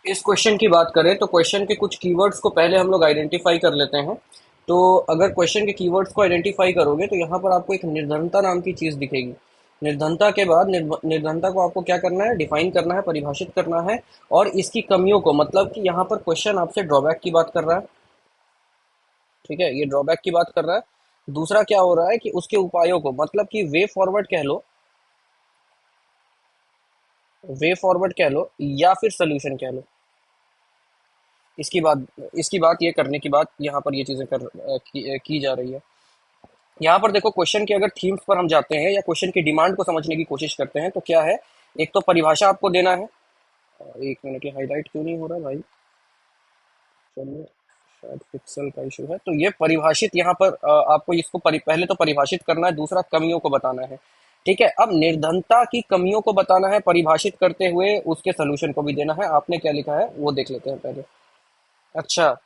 इस क्वेश्चन की बात करें तो क्वेश्चन के कुछ कीवर्ड्स को पहले हम लोग आइडेंटिफाई कर लेते हैं। तो अगर क्वेश्चन के कीवर्ड्स को आइडेंटिफाई करोगे तो यहाँ पर आपको एक निर्धनता नाम की चीज़ दिखेगी। निर्धनता के बाद निर्धनता को आपको क्या करना है, डिफाइन करना है, परिभाषित करना है। और इसकी कमियों को, मतलब कि यहाँ पर क्वेश्चन आपसे ड्रॉबैक की बात कर रहा है। ठीक है, ये ड्रॉबैक की बात कर रहा है। दूसरा क्या हो रहा है कि उसके उपायों को, मतलब कि वे फॉरवर्ड कह लो, वे फॉरवर्ड कह लो या फिर सोल्यूशन कह लो। इसकी बात ये करने की बात यहाँ पर ये चीजें की जा रही है। यहाँ पर देखो, क्वेश्चन के अगर थीम्स पर हम जाते हैं या क्वेश्चन की डिमांड को समझने की कोशिश करते हैं तो क्या है। एक तो परिभाषा आपको देना है। एक मिनट, ये हाईलाइट क्यों नहीं हो रहा भाई। चलिए, शायद पिक्सल का इशू है। तो ये परिभाषित यहाँ पर आपको इसको पहले तो परिभाषित करना है, दूसरा कमियों को बताना है। ठीक है, अब निर्धनता की कमियों को बताना है परिभाषित करते हुए, उसके सोल्यूशन को भी देना है। आपने क्या लिखा है वो देख लेते हैं पहले। अच्छा,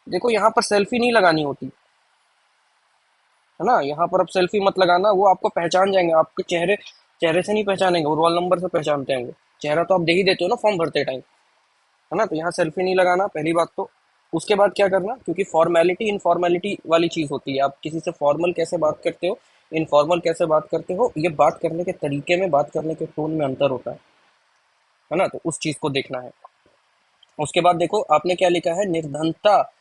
देखो यहाँ पर सेल्फी नहीं लगानी होती है ना। यहाँ पर अब सेल्फी मत लगाना, वो आपको पहचान जाएंगे। आपके चेहरे चेहरे से नहीं पहचानेंगे, वो रोल नंबर से पहचानते हैं। वो चेहरा तो आप दे ही देते हो ना फॉर्म भरते टाइम, है ना। तो यहाँ सेल्फी नहीं लगाना, पहली बात तो। उसके बाद क्या करना, क्योंकि फॉर्मेलिटी इनफॉर्मेलिटी वाली चीज होती है। आप किसी से फॉर्मल कैसे बात करते हो, इनफॉर्मल कैसे बात करते हो, ये बात करने के तरीके में, बात करने के टोन में अंतर होता है ना। तो उस चीज को देखना है। उसके बाद देखो आपने क्या लिखा है, निर्धनता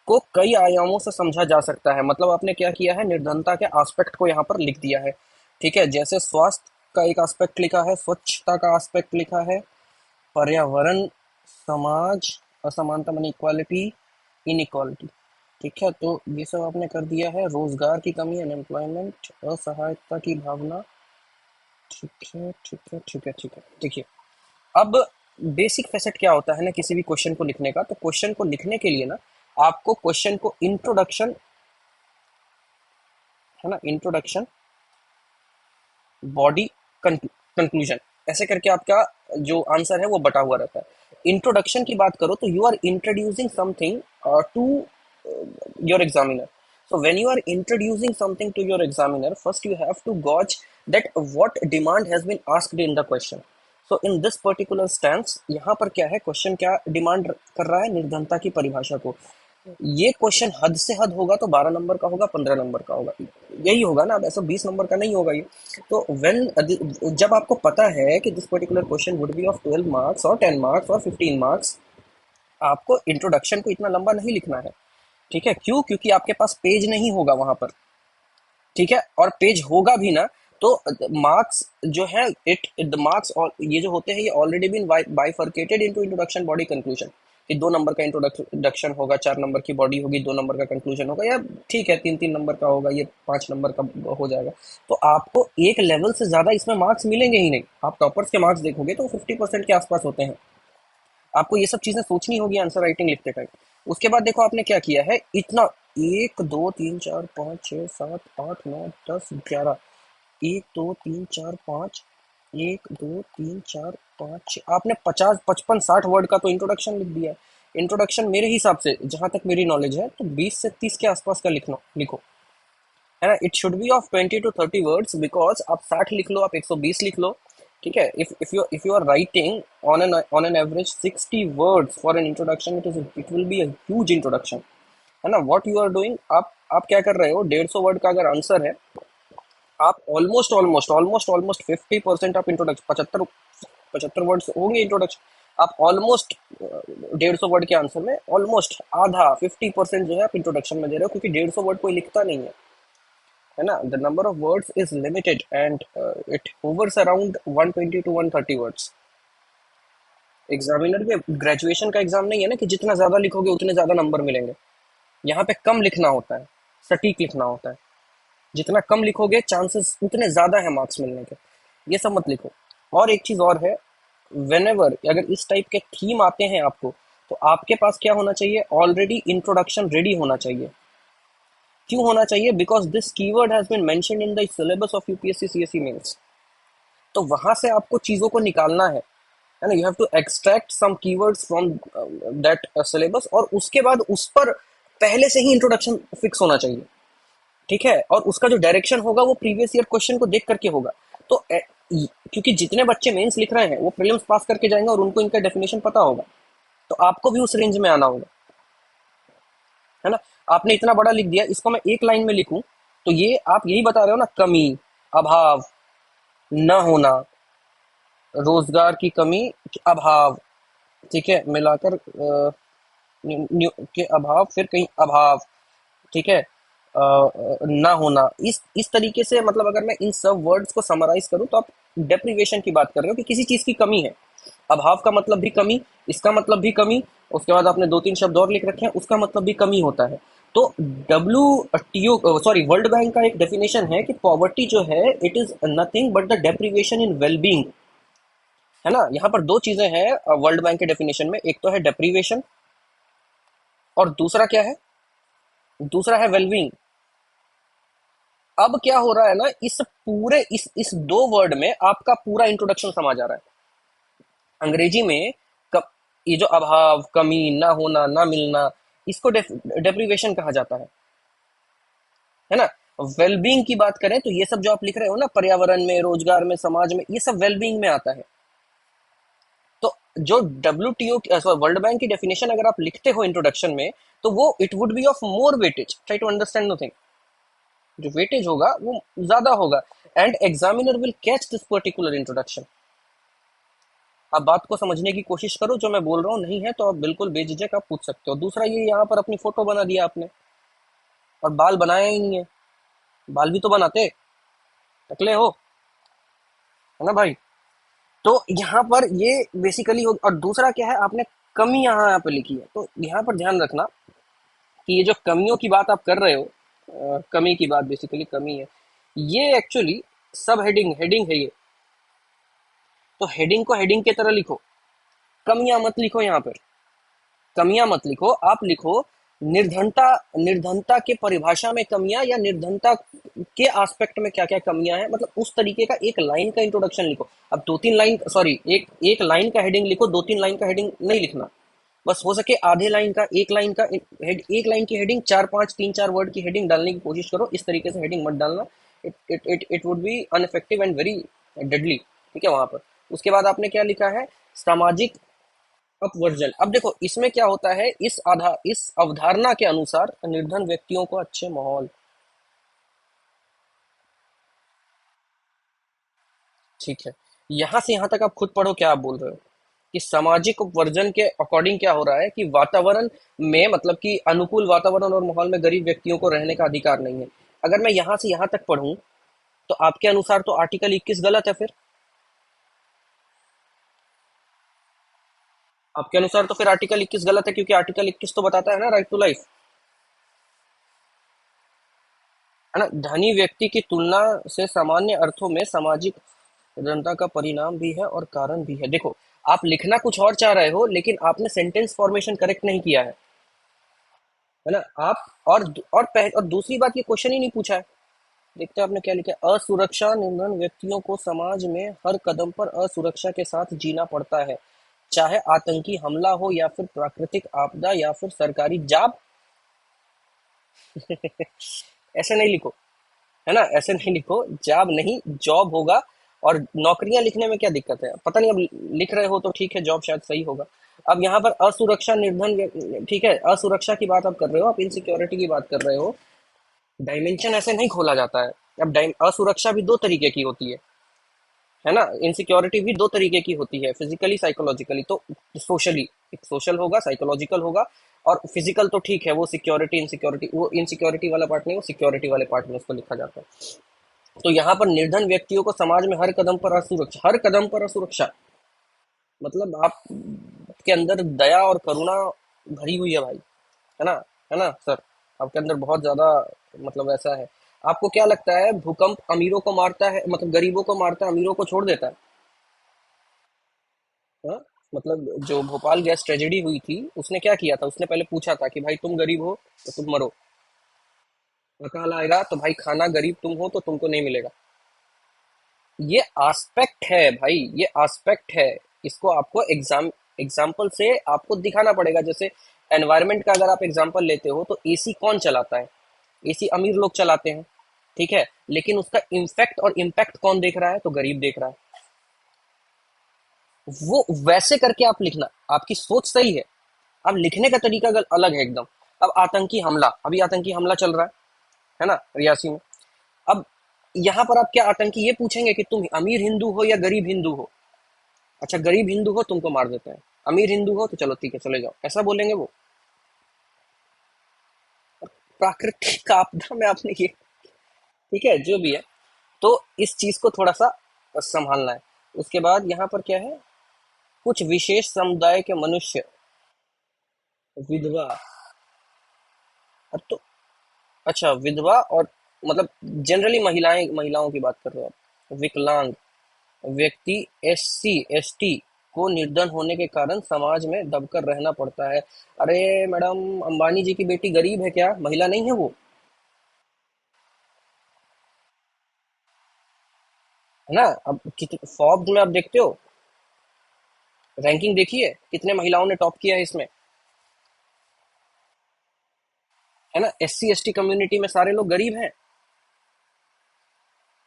को कई आयामों से समझा जा सकता है। मतलब आपने क्या किया है, निर्धनता के एस्पेक्ट को यहाँ पर लिख दिया है। ठीक है, जैसे स्वास्थ्य का एक एस्पेक्ट लिखा है, स्वच्छता का एस्पेक्ट लिखा है, पर्यावरण, समाज, असमानता मानी इक्वालिटी, इनइक्वालिटी। ठीक है, तो ये सब आपने कर दिया है। रोजगार की कमी, अनएम्प्लॉयमेंट, असहायता की भावना। ठीक है, ठीक है, ठीक है, ठीक है। देखिए, अब बेसिक फैसेट क्या होता है ना किसी भी क्वेश्चन को लिखने का। तो क्वेश्चन को लिखने के लिए ना आपको क्वेश्चन को इंट्रोडक्शन, है ना, इंट्रोडक्शन, बॉडी, कंक्लूजन, ऐसे करके आपका जो आंसर है वो बटा हुआ रहता है। इंट्रोडक्शन की बात करो तो you are introducing something to your examiner. So when you are introducing something to your examiner, first you have to gauge that what demand has been asked in the question. So in this particular stance, यहाँ पर क्या है, question क्या demand कर रहा है, निर्धनता की परिभाषा को। ये क्वेश्चन हद से हद होगा तो 12 नंबर का होगा, 15 नंबर का होगा, यही होगा ना। अब ऐसा 20 नंबर का नहीं होगा ये। तो व्हेन, जब आपको पता है कि this particular question would be of 12 marks और 10 मार्क्स और 15 मार्क्स, आपको इंट्रोडक्शन को इतना लंबा नहीं लिखना है। ठीक है, क्यों, क्योंकि आपके पास पेज नहीं होगा वहां पर। ठीक है, और पेज होगा भी ना तो मार्क्स जो है, इट द मार्क्स, और ये जो होते हैं ये already been bifurcated into introduction, body, conclusion. कि 2 नंबर का इंट्रोडक्शन होगा, 4 नंबर की बॉडी होगी, 2 नंबर का कंक्लूजन होगा, या ठीक है 3-3 नंबर का होगा, ये 5 नंबर का हो जाएगा। तो आपको एक लेवल से ज्यादा इसमें मार्क्स मिलेंगे ही नहीं। आप टॉपर्स के मार्क्स देखोगे तो 50% के आसपास होते हैं। आपको ये सब चीजें सोचनी होगी आंसर राइटिंग लिखते टाइम। उसके बाद देखो आपने क्या किया है, इतना 1 2 3 4 5 6 7 8 9 10 11, 1 2 3 4 5, 1 2 3 4 5 6, आपने 50 55 60 वर्ड का तो इंट्रोडक्शन लिख दिया है। इंट्रोडक्शन मेरे हिसाब से, जहां तक मेरी नॉलेज है, तो 20 से 30 के आसपास का लिखना लिखो, है ना। It should be of 20 to 30 words, because आप 60 लिख लो, आप 120 लिख लो। ठीक है, if you are writing on an average 60 words for an introduction, it will be a huge introduction, है ना। what you are doing, आप क्या कर रहे हो, 150 वर्ड का अगर आंसर है, आप ऑलमोस्ट ऑलमोस्ट ऑलमोस्ट ऑलमोस्ट 50% आप इंट्रोडक्शन, 75 75 वर्ड्स होंगे इंट्रोडक्शन। आप ऑलमोस्ट 150 वर्ड के आंसर में ऑलमोस्ट आधा 50% जो है आप इंट्रोडक्शन में दे रहे हो, क्योंकि 150 वर्ड कोई लिखता नहीं है ना। The number of words is limited and it hovers around 120 to 130 words. Examiner के ग्रेजुएशन का एग्जाम नहीं है ना कि जितना ज्यादा लिखोगे उतने ज्यादा नंबर मिलेंगे। यहाँ पे कम लिखना होता है, सटीक लिखना होता है। जितना कम लिखोगे चांसेस उतने ज्यादा है मार्क्स मिलने के। ये सब मत लिखो। और एक चीज और है, वेनेवर अगर इस टाइप के थीम आते हैं आपको, तो आपके पास क्या होना चाहिए, ऑलरेडी इंट्रोडक्शन रेडी होना चाहिए। क्यों होना चाहिए, because this keyword has been mentioned in the syllabus of UPSC CSE mains. तो वहां से आपको चीजों को निकालना है ना। You have to extract some keywords from that syllabus, और उसके बाद उस पर पहले से ही इंट्रोडक्शन फिक्स होना चाहिए। ठीक है, और उसका जो डायरेक्शन होगा वो प्रीवियस ईयर क्वेश्चन को देख करके होगा। तो क्योंकि जितने बच्चे मेंस लिख रहे हैं वो प्रीलिम्स पास करके जाएंगे और उनको इनका डेफिनेशन पता होगा, तो आपको भी उस रेंज में आना होगा, है ना। आपने इतना बड़ा लिख दिया, इसको मैं एक लाइन में लिखूं, तो ये आप यही बता रहे हो ना, कमी, अभाव, न होना, रोजगार की कमी, अभाव, ठीक है, मिलाकर के अभाव, फिर कहीं अभाव, ठीक है, ना होना, इस तरीके से, मतलब अगर मैं इन सब वर्ड्स को समराइज करूं तो आप डेप्रीवेशन की बात कर रहे हो कि किसी चीज की कमी है। अभाव का मतलब भी कमी, इसका मतलब भी कमी, उसके बाद आपने दो तीन शब्द और लिख रखे हैं, उसका मतलब भी कमी होता है। तो डब्ल्यू सॉरी वर्ल्ड बैंक का एक डेफिनेशन है कि पॉवर्टी जो है it is nothing but the deprivation in wellbeing, है ना। यहाँ पर दो चीजें हैं वर्ल्ड बैंक के डेफिनेशन में, एक तो है डेप्रीवेशन और दूसरा क्या है, दूसरा है वेलबींग। अब क्या हो रहा है ना, इस पूरे इस दो वर्ड में आपका पूरा इंट्रोडक्शन समा जा रहा है। अंग्रेजी में कब, ये जो अभाव, कमी, ना होना, ना मिलना, इसको डेप्रीवेशन कहा जाता है ना। वेलबींग की बात करें तो ये सब जो आप लिख रहे हो ना, पर्यावरण में, रोजगार में, समाज में, ये सब वेलबींग में आता है। तो जो WTO वर्ल्ड बैंक की डेफिनेशन अगर आप लिखते हो इंट्रोडक्शन में, तो वो it would be of more weightage, try to understand the thing, जो वेटेज होगा वो ज्यादा होगा, and examiner will catch this particular introduction. आप बात को समझने की कोशिश करो, जो मैं बोल रहा हूँ नहीं है तो आप बिल्कुल बेझिझक आप पूछ सकते हो। दूसरा, ये यहाँ पर अपनी फोटो बना दिया आपने, और बाल बनाया ही नहीं है, बाल भी तो बनाते, टकले हो, है ना भाई। तो यहाँ पर ये बेसिकली हो, और दूसरा क्या है, आपने कमी यहाँ पे लिखी है, तो यहाँ पर ध्यान रखना कि ये जो कमियों की बात आप कर रहे हो, कमी की बात बेसिकली कमी है, ये एक्चुअली सब हेडिंग हेडिंग है ये। तो हेडिंग को हेडिंग की तरह लिखो, कमियां मत लिखो यहाँ पर, कमियां मत लिखो, आप लिखो निर्धनता, निर्धनता के परिभाषा में कमियां, या निर्धनता के एस्पेक्ट में क्या क्या कमियां हैं, मतलब उस तरीके का एक लाइन का इंट्रोडक्शन लिखो। अब दो तीन लाइन, सॉरी, एक एक लाइन का हेडिंग लिखो, दो तीन लाइन का हेडिंग नहीं लिखना। बस हो सके आधे लाइन का, एक लाइन का एक लाइन की हेडिंग, चार पांच, तीन चार वर्ड की हेडिंग डालने की कोशिश करो, इस तरीके से हेडिंग मत डालना। It would be uneffective and very deadly, ठीक है। वहां पर उसके बाद आपने क्या लिखा है, सामाजिक अपवर्जन। अब देखो इसमें क्या होता है, इस अवधारणा के अनुसार निर्धन व्यक्तियों को अच्छे माहौल, ठीक है। यहां से यहां तक आप खुद पढ़ो क्या आप बोल रहे हो, कि सामाजिक उपवर्जन के अकॉर्डिंग क्या हो रहा है, कि वातावरण में, मतलब कि अनुकूल वातावरण और माहौल में गरीब व्यक्तियों को रहने का अधिकार नहीं है। अगर मैं यहां से यहां तक पढ़ूं, तो आपके अनुसार तो आर्टिकल 21 गलत है फिर, आपके अनुसार तो फिर आर्टिकल 21 गलत है, क्योंकि आर्टिकल 21 तो बताता है ना राइट टू लाइफ, है ना। धनी व्यक्ति की तुलना से सामान्य अर्थों में सामाजिक जनता का परिणाम भी है और कारण भी है। देखो, आप लिखना कुछ और चाह रहे हो, लेकिन आपने सेंटेंस फॉर्मेशन करेक्ट नहीं किया है ना। आप और दूसरी बात, ये क्वेश्चन ही नहीं पूछा है। देखते हैं आपने क्या लिखा है, असुरक्षा निर्धन व्यक्तियों को समाज में हर कदम पर असुरक्षा के साथ जीना पड़ता है, चाहे आतंकी हमला हो या फिर प्राकृतिक आपदा या फिर सरकारी जाब। ऐसे नहीं लिखो, है ना, ऐसे नहीं लिखो, जॉब नहीं जॉब होगा। और नौकरियां लिखने में क्या दिक्कत है, पता नहीं, अब लिख रहे हो तो ठीक है, जॉब शायद सही होगा। अब यहाँ पर असुरक्षा निर्धन ठीक है, असुरक्षा की बात आप कर रहे हो, आप इनसिक्योरिटी की बात कर रहे हो, डायमेंशन ऐसे नहीं खोला जाता है। अब असुरक्षा भी दो तरीके की होती है ना, इनसिक्योरिटी भी दो तरीके की होती है, फिजिकली, साइकोलॉजिकली। तो सोशली, एक सोशल होगा, साइकोलॉजिकल होगा, और फिजिकल तो ठीक है, वो सिक्योरिटी इनसिक्योरिटी, वो इनसिक्योरिटी वाला पार्ट नहीं, वो सिक्योरिटी वाले पार्ट में उसको लिखा जाता है। तो यहाँ पर निर्धन व्यक्तियों को समाज में हर कदम पर असुरक्षा, हर कदम पर असुरक्षा, मतलब आप के अंदर दया और करुणा भरी हुई है भाई, है ना, है ना सर, आपके अंदर बहुत ज्यादा, मतलब ऐसा है। आपको क्या लगता है, भूकंप अमीरों को मारता है, मतलब गरीबों को मारता है, अमीरों को छोड़ देता है? हाँ? मतलब जो भोपाल गैस ट्रेजेडी हुई थी, उसने क्या किया था, उसने पहले पूछा था कि भाई तुम गरीब हो तो तुम मरो, अकाल आएगा तो भाई खाना, गरीब तुम हो तो तुमको नहीं मिलेगा। ये एस्पेक्ट है भाई, ये एस्पेक्ट है। इसको आपको एग्जाम्पल से आपको दिखाना पड़ेगा। जैसे एनवायरनमेंट का अगर आप एग्जाम्पल लेते हो, तो एसी कौन चलाता है, एसी अमीर लोग चलाते हैं, ठीक है, लेकिन उसका इम्फेक्ट और इम्पैक्ट कौन देख रहा है? तो गरीब देख रहा है। वो वैसे करके आप लिखना, आपकी सोच सही है, अब लिखने का तरीका अलग है एकदम। अब आतंकी हमला, अभी आतंकी हमला चल रहा है ना, रियासी में। अब यहाँ पर आप क्या आतंकी ये पूछेंगे कि तुम अमीर हिंदू हो या गरीब हिंदू हो? अच्छा, गरीब हिंदू हो तुमको मार देते हैं, अमीर हिंदू हो तो चलो ठीक है चले जाओ, ऐसा बोलेंगे वो? प्राकृतिक आपदा में आपने ये, ठीक है जो भी है, तो इस चीज को थोड़ा सा संभालना है। उसके बाद यहाँ पर क्या है, कुछ विशेष समुदाय के मनुष्य, विधवा, अब तो, अच्छा विधवा और मतलब जनरली महिलाएं, महिलाओं की बात कर रहे हो आप, विकलांग व्यक्ति, एससी एसटी को निर्धन होने के कारण समाज में दबकर रहना पड़ता है। अरे मैडम, अंबानी जी की बेटी गरीब है क्या? महिला नहीं है वो? है ना? अब फॉर्ब्स में आप देखते हो, रैंकिंग देखिए कितने महिलाओं ने टॉप किया है इसमें, है ना? एससी एसटी कम्युनिटी में सारे लोग गरीब हैं,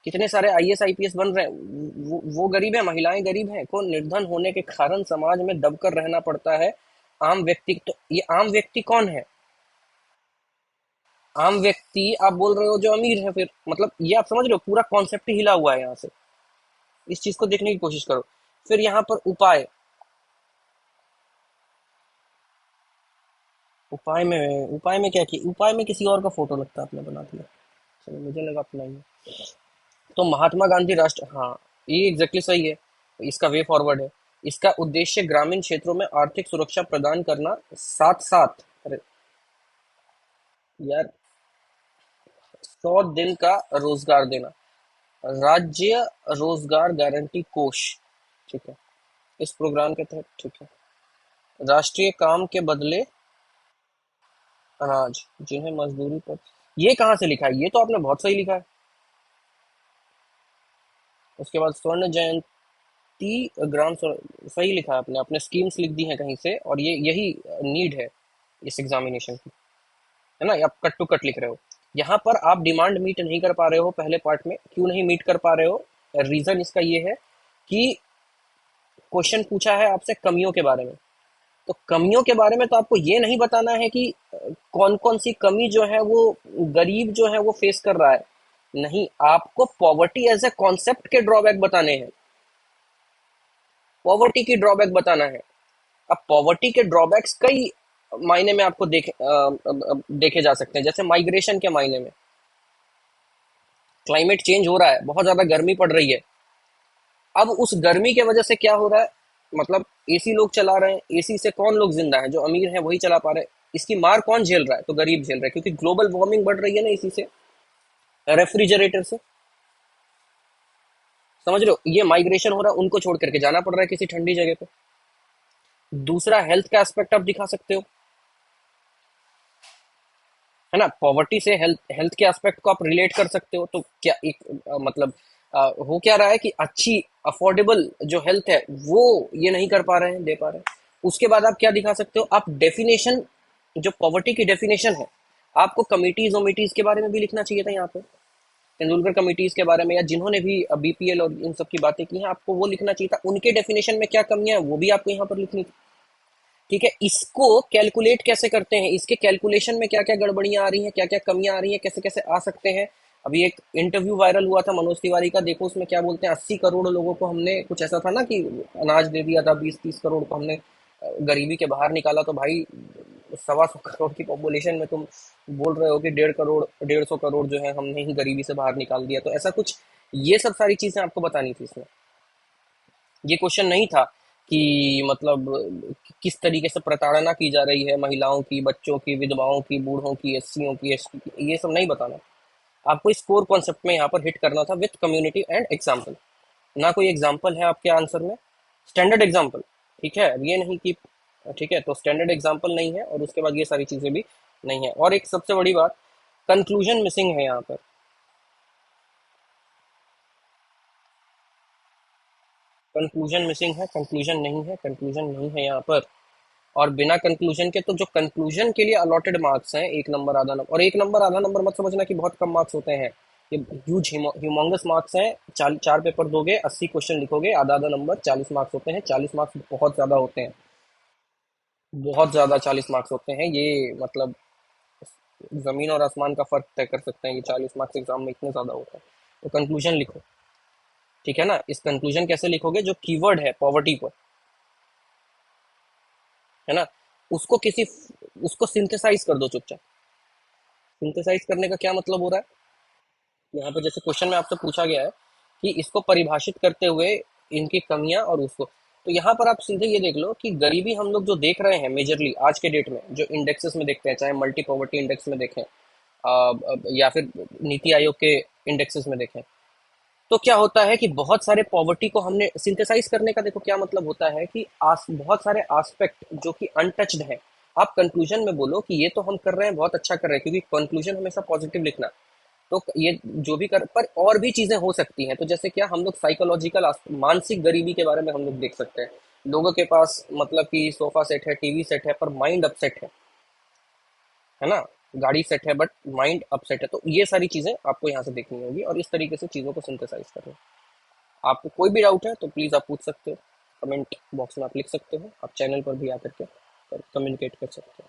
कितने सारे आईएएस आईपीएस बन रहे हैं, वो गरीब है, महिलाएं गरीब हैं, को निर्धन होने के कारण समाज में दबकर रहना पड़ता है। आम व्यक्ति, तो ये आम व्यक्ति कौन है? आम व्यक्ति आप बोल रहे हो जो अमीर है, फिर मतलब ये आप समझ रहे हो, पूरा कॉन्सेप्ट ही हिला हुआ है यहाँ से। इस चीज को देखने की कोशिश करो। फिर यहाँ पर उपाय, उपाय में क्या किया? उपाय में किसी और का फोटो लगता है, आपने बना दिया। चलो मुझे लगा अपना ही है। तो महात्मा गांधी राष्ट्र, हाँ, ये एग्जैक्टली सही है, इसका वे फॉरवर्ड है। इसका उद्देश्य ग्रामीण क्षेत्रों में आर्थिक सुरक्षा प्रदान करना, साथ साथ, अरे यार, 100 दिन का रोजगार देना, राज्य रोजगार गारंटी कोष, ठीक है, इस प्रोग्राम के तहत, ठीक है, राष्ट्रीय काम के बदले अनाज, जिन्हें मजदूरी पर, ये कहाँ से लिखा है? ये तो आपने बहुत सही लिखा है। उसके बाद स्वर्ण जयंती सही लिखा है आपने, अपने स्कीम्स लिख दी हैं कहीं से, और ये यही नीड है इस एग्जामिनेशन की, है ना? आप कट टू कट लिख रहे हो। यहाँ पर आप डिमांड मीट नहीं कर पा रहे हो पहले पार्ट में, क्यों नहीं मीट कर पा रहे हो? रीजन इसका ये है कि क्वेश्चन पूछा है आपसे कमियों के बारे में, तो कमियों के बारे में तो आपको ये नहीं बताना है कि कौन कौन सी कमी जो है वो गरीब जो है वो फेस कर रहा है, नहीं, आपको पॉवर्टी एज ए कॉन्सेप्ट के ड्रॉबैक बताने हैं, पॉवर्टी की ड्रॉबैक बताना है। अब पॉवर्टी के ड्रॉबैक्स कई मायने में आपको देखे जा सकते हैं, जैसे माइग्रेशन के मायने में, क्लाइमेट चेंज हो रहा है, बहुत ज्यादा गर्मी पड़ रही है, अब उस गर्मी के वजह से क्या हो रहा है, मतलब एसी लोग चला रहे हैं, एसी से कौन लोग जिंदा हैं? जो अमीर हैं वही चला पा रहे हैं, इसकी मार कौन झेल रहा है? तो गरीब झेल रहा है, क्योंकि ग्लोबल वार्मिंग बढ़ रही है ना इसी से, रेफ्रिजरेटर से, समझ रहे हो? ये माइग्रेशन हो रहा है, उनको छोड़ करके जाना पड़ रहा है किसी ठंडी जगह पे। दूसरा, हेल्थ का एस्पेक्ट आप दिखा सकते हो, है ना? पॉवर्टी से हेल्थ, हेल्थ के एस्पेक्ट को आप रिलेट कर सकते हो, तो क्या एक मतलब हो क्या रहा है कि अच्छी अफोर्डेबल जो हेल्थ है वो ये नहीं कर पा रहे हैं, दे पा रहे हैं। उसके बाद आप क्या दिखा सकते हो? आप डेफिनेशन, जो पॉवर्टी की डेफिनेशन है, आपको कमिटीज ओमिटीज के बारे में भी लिखना चाहिए था यहाँ पे, तेंदुलकर कमिटीज के बारे में, या जिन्होंने भी बीपीएल और इन सब की बातें की हैं, आपको वो लिखना चाहिए था, उनके डेफिनेशन में क्या कमियां है वो भी आपको यहाँ पर लिखनी थी। ठीक है, इसको कैलकुलेट कैसे करते हैं, इसके कैलकुलेशन में क्या क्या गड़बड़ियां आ रही हैं, क्या क्या कमियां आ रही हैं, कैसे कैसे आ सकते हैं। अभी एक इंटरव्यू वायरल हुआ था मनोज तिवारी का, देखो उसमें क्या बोलते हैं, 80 करोड़ लोगों को हमने, कुछ ऐसा था ना कि अनाज दे दिया था, 20-30 करोड़ को हमने गरीबी के बाहर निकाला, तो भाई 125 करोड़ की पॉपुलेशन में तुम बोल रहे हो कि 1.5 करोड़, 150 करोड़ जो है हमने ही गरीबी से बाहर निकाल दिया, तो ऐसा कुछ, ये सब सारी चीजें आपको बतानी थी इसमें। ये क्वेश्चन नहीं था कि मतलब किस तरीके से प्रताड़ना की जा रही है महिलाओं की, बच्चों की, विधवाओं की, बूढ़ों की, एससीओं की, एसटी की, ये सब नहीं बताना। आपको इस कोर कॉन्सेप्ट में यहाँ पर हिट करना था विथ कम्युनिटी एंड एग्जाम्पल। ना कोई एग्जाम्पल है आपके आंसर में, स्टैंडर्ड एग्जाम्पल, ठीक है, अब ये नहीं कि, ठीक है, तो स्टैंडर्ड एग्जाम्पल नहीं है, और उसके बाद ये सारी चीजें भी नहीं है। और एक सबसे बड़ी बात, कंक्लूजन मिसिंग है यहाँ पर, कंक्लूजन मिसिंग है, कंक्लूजन नहीं है, कंक्लूजन नहीं है यहाँ पर। और बिना कंक्लूजन के, तो जो कंक्लूजन के लिए अलॉटेड मार्क्स हैं, 1 नंबर आधा नंबर, और 1 नंबर आधा नंबर मत समझना कि बहुत कम मार्क्स होते हैं, ये ह्यूज ह्यूमंगस मार्क्स हैं। चार चार पेपर दोगे, 80 क्वेश्चन लिखोगे, आधा आधा नंबर, 40 मार्क्स होते हैं। 40 मार्क्स बहुत ज्यादा होते हैं, बहुत ज्यादा 40 मार्क्स होते हैं ये। मतलब जमीन और आसमान का फर्क तय कर सकते हैं कि 40 मार्क्स एग्जाम में इतने ज्यादा होता है। तो कंक्लूजन लिखो, ठीक है ना। इस कंक्लूजन कैसे लिखोगे, जो कीवर्ड है पॉवर्टी पर, है ना, उसको किसी उसको सिंथेसाइज कर दो चुपचाप। सिंथेसाइज करने का क्या मतलब हो रहा है, यहाँ पे जैसे क्वेश्चन में आपसे पूछा गया है कि इसको परिभाषित करते हुए इनकी कमियां और उसको, तो यहाँ पर आप सीधे ये देख लो कि गरीबी हम लोग जो देख रहे हैं मेजरली आज के डेट में, जो इंडेक्सेस में देखते हैं, चाहे मल्टी पॉवर्टी इंडेक्स में देखें, या फिर नीति आयोग के इंडेक्सेस में देखें, तो क्या होता है कि बहुत सारे पॉवर्टी को हमने सिंथेसाइज करने का, देखो क्या मतलब होता है कि बहुत सारे एस्पेक्ट जो कि अनटच्ड है, आप कंक्लूजन में बोलो कि ये तो हम कर रहे हैं, बहुत अच्छा कर रहे हैं, क्योंकि कंक्लूजन हमेशा पॉजिटिव लिखना। तो ये जो भी कर, पर और भी चीजें हो सकती हैं। तो जैसे क्या, हम लोग साइकोलॉजिकल मानसिक गरीबी के बारे में हम लोग देख सकते हैं। लोगों के पास मतलब कि सोफा सेट है, टीवी सेट है, पर माइंड अपसेट है ना। गाड़ी सेट है बट माइंड अपसेट है। तो ये सारी चीजें आपको यहाँ से देखनी होगी और इस तरीके से चीजों को सिंथेसाइज करना। आपको कोई भी डाउट है तो प्लीज आप पूछ सकते हो, कमेंट बॉक्स में आप लिख सकते हो, आप चैनल पर भी आकर के कम्युनिकेट कर सकते हो।